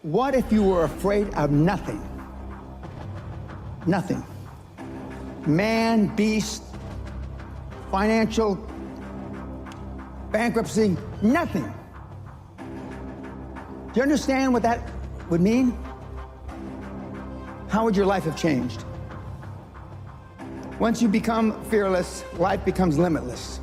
What if you were afraid of nothing? Nothing. Man, beast, financial, bankruptcy, nothing. Do you understand what that would mean? How would your life have changed? Once you become fearless, life becomes limitless.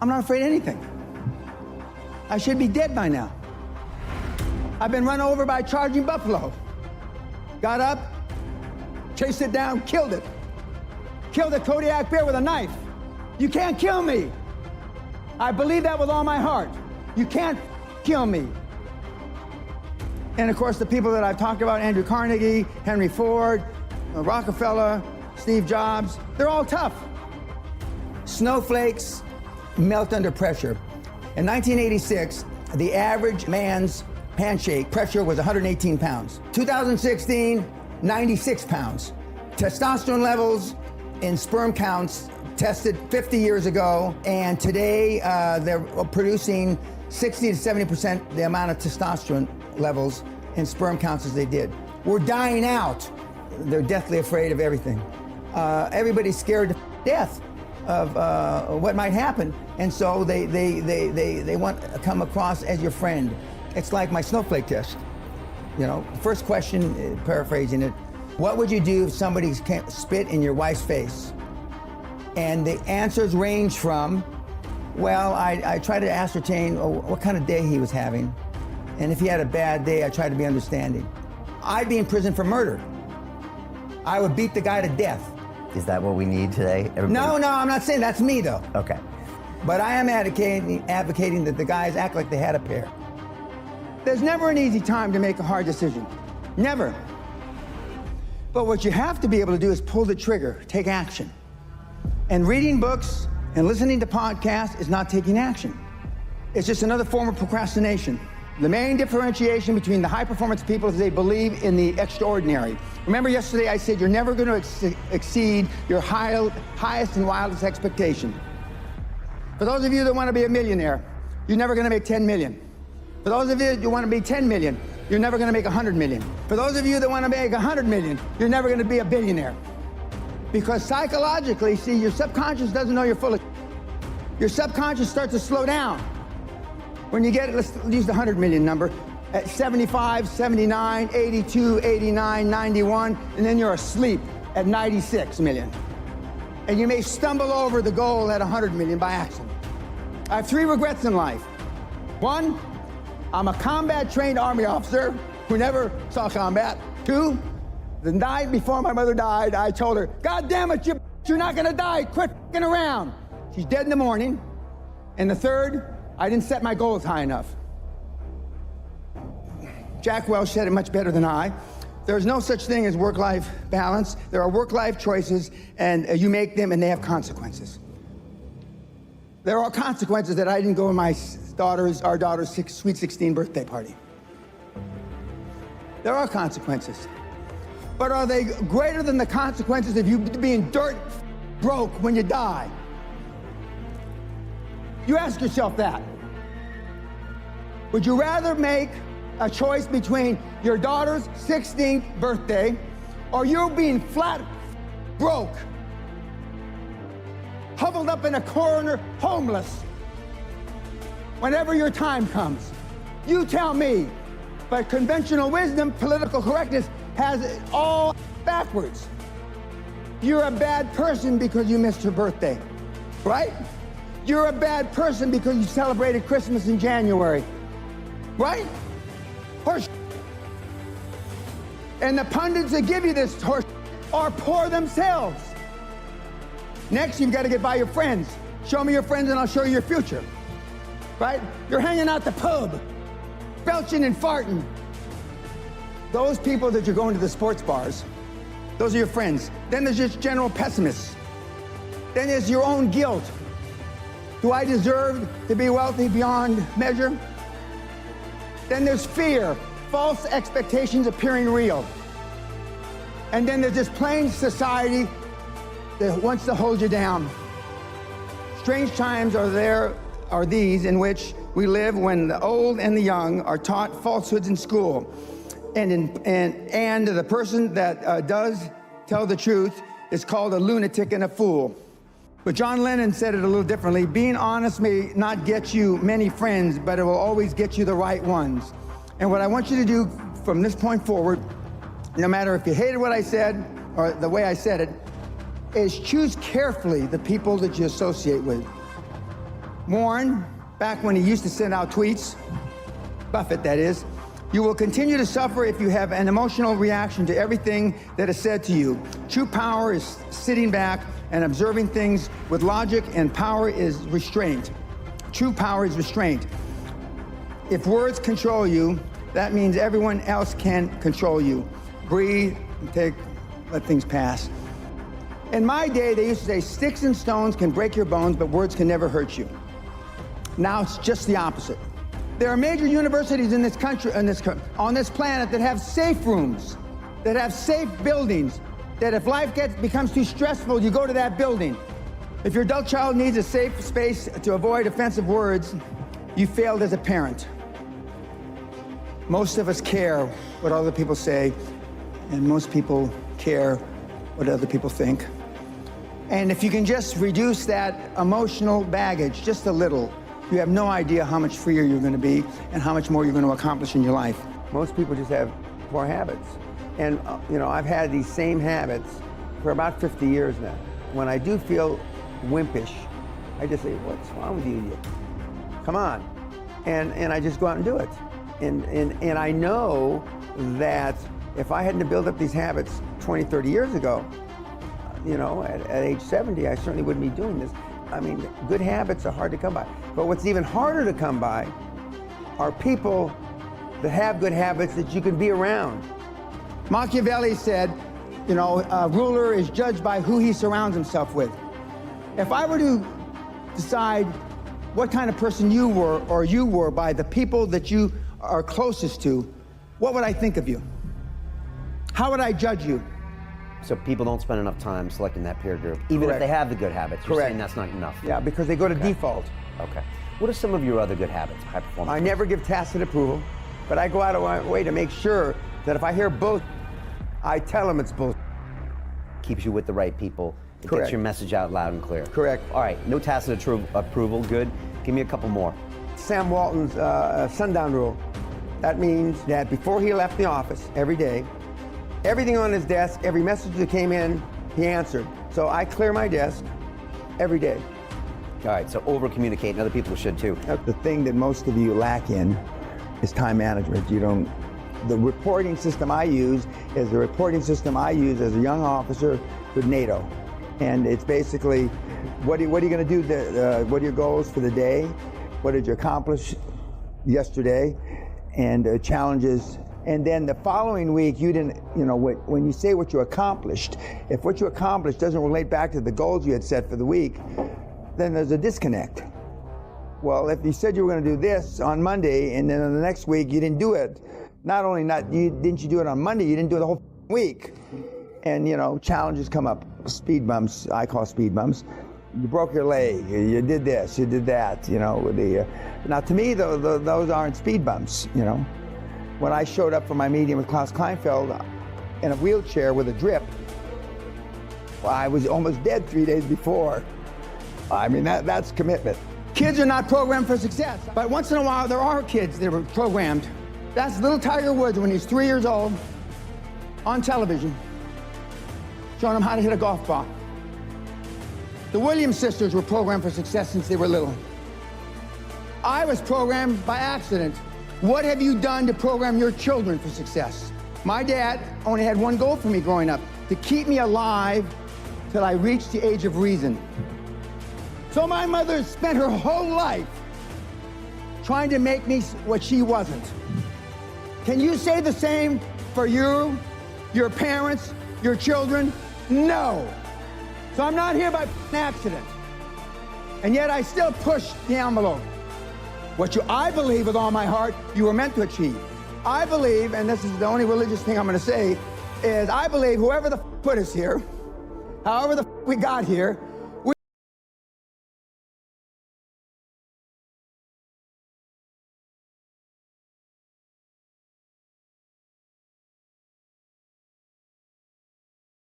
I'm not afraid of anything. I should be dead by now. I've been run over by a charging buffalo. Got up, chased it down, killed it. Killed a Kodiak bear with a knife. You can't kill me. I believe that with all my heart. You can't kill me. And of course, the people that I've talked about, Andrew Carnegie, Henry Ford, Rockefeller, Steve Jobs, they're all tough. Snowflakes melt under pressure. In 1986, the average man's handshake pressure was 118 pounds. 2016, 96 pounds. Testosterone levels in sperm counts tested 50 years ago, and today they're producing 60 to 70% the amount of testosterone levels in sperm counts as they did. We're dying out. They're deathly afraid of everything. Everybody's scared to death of what might happen, and so they want to come across as your friend. It's like my snowflake test. You know, first question, paraphrasing it, what would you do if somebody spit in your wife's face? And the answers range from, well, I try to ascertain what kind of day he was having. And if he had a bad day, I try to be understanding. I'd be in prison for murder. I would beat the guy to death. Is that what we need today? Everybody? No, I'm not saying that's me, though. Okay. But I am advocating that the guys act like they had a pair. There's never an easy time to make a hard decision. Never. But what you have to be able to do is pull the trigger, take action. And reading books and listening to podcasts is not taking action. It's just another form of procrastination. The main differentiation between the high-performance people is they believe in the extraordinary. Remember yesterday I said you're never going to exceed your highest and wildest expectation. For those of you that want to be a millionaire, you're never going to make 10 million. For those of you that want to be 10 million, you're never going to make 100 million. For those of you that want to make 100 million, you're never going to be a billionaire. Because psychologically, see, your subconscious doesn't know you're full of. Your subconscious starts to slow down. When you get, let's use the 100 million number, at 75, 79, 82, 89, 91, and then you're asleep at 96 million. And you may stumble over the goal at 100 million by accident. I have 3 regrets in life. 1, I'm a combat-trained Army officer who never saw combat. 2, the night before my mother died, I told her, God damn it, you're not gonna die, quit f***ing around. She's dead in the morning. And the 3rd, I didn't set my goals high enough. Jack Welch said it much better than I. There's no such thing as work-life balance. There are work-life choices, and you make them, and they have consequences. There are consequences that I didn't go to our daughter's sweet 16 birthday party. There are consequences. But are they greater than the consequences of you being dirt broke when you die? You ask yourself that. Would you rather make a choice between your daughter's 16th birthday or you being flat broke, huddled up in a corner, homeless, whenever your time comes? You tell me. But conventional wisdom, political correctness, has it all backwards. You're a bad person because you missed her birthday, right? You're a bad person because you celebrated Christmas in January, right? Horse. And the pundits that give you this horse are poor themselves. Next, you've got to get by your friends. Show me your friends and I'll show you your future, right? You're hanging out the pub, belching and farting. Those people that you're going to the sports bars, those are your friends. Then there's just general pessimists. Then there's your own guilt. Do I deserve to be wealthy beyond measure? Then there's fear, false expectations appearing real. And then there's this plain society that wants to hold you down. Strange times are these in which we live when the old and the young are taught falsehoods in school. And the person that does tell the truth is called a lunatic and a fool. But John Lennon said it a little differently. Being honest may not get you many friends, but it will always get you the right ones. And what I want you to do from this point forward, no matter if you hated what I said or the way I said it, is choose carefully the people that you associate with. Warren, back when he used to send out tweets, Buffett that is, you will continue to suffer if you have an emotional reaction to everything that is said to you. True power is sitting back and observing things with logic, and power is restraint. True power is restraint. If words control you, that means everyone else can control you. Breathe, let things pass. In my day, they used to say, sticks and stones can break your bones, but words can never hurt you. Now it's just the opposite. There are major universities in this country, on this planet, that have safe rooms, that have safe buildings, that if life becomes too stressful, you go to that building. If your adult child needs a safe space to avoid offensive words, you failed as a parent. Most of us care what other people say, and most people care what other people think. And if you can just reduce that emotional baggage just a little, you have no idea how much freer you're going to be and how much more you're going to accomplish in your life. Most people just have poor habits. And, I've had these same habits for about 50 years now. When I do feel wimpish, I just say, what's wrong with you? Come on. And I just go out and do it. And I know that if I hadn't built up these habits 20, 30 years ago, at age 70, I certainly wouldn't be doing this. I mean, good habits are hard to come by. But what's even harder to come by are people that have good habits that you can be around. Machiavelli said, a ruler is judged by who he surrounds himself with. If I were to decide what kind of person you were by the people that you are closest to, what would I think of you? How would I judge you? So people don't spend enough time selecting that peer group, even Correct. if they have the good habits. You're Correct. saying that's not enough. Yeah, because they go to Okay. default. Okay. What are some of your other good habits, high performance? I never give tacit approval, but I go out of my way to make sure that if I hear bull, I tell them it's bull. Keeps you with the right people. It Correct. gets your message out loud and clear. Correct. All right, no tacit approval, good. Give me a couple more. Sam Walton's sundown rule. That means that before he left the office every day, everything on his desk, every message that came in, he answered. So I clear my desk every day. All right, so over-communicate, and other people should too. The thing that most of you lack in is time management. The reporting system I use is the reporting system I use as a young officer with NATO. And it's basically, what are you going to do? What are your goals for the day? What did you accomplish yesterday? And challenges. And then the following week, you didn't, when you say what you accomplished, if what you accomplished doesn't relate back to the goals you had set for the week, then there's a disconnect. Well, if you said you were going to do this on Monday, and then on the next week you didn't do it, didn't you do it on Monday, you didn't do it the whole week. And challenges come up, speed bumps, I call speed bumps. You broke your leg, you did this, you did that, now to me, those aren't speed bumps, When I showed up for my meeting with Klaus Kleinfeld in a wheelchair with a drip, well, I was almost dead 3 days before. I mean, that's commitment. Kids are not programmed for success, but once in a while there are kids that are programmed. That's little Tiger Woods when he's 3 years old on television, showing him how to hit a golf ball. The Williams sisters were programmed for success since they were little. I was programmed by accident. What have you done to program your children for success? My dad only had one goal for me growing up, to keep me alive till I reached the age of reason. So my mother spent her whole life trying to make me what she wasn't. Can you say the same for you, your parents, your children? No. So I'm not here by accident. And yet I still push the envelope. I believe with all my heart, you were meant to achieve. I believe, and this is the only religious thing I'm going to say, is I believe whoever the put us here, however the we got here,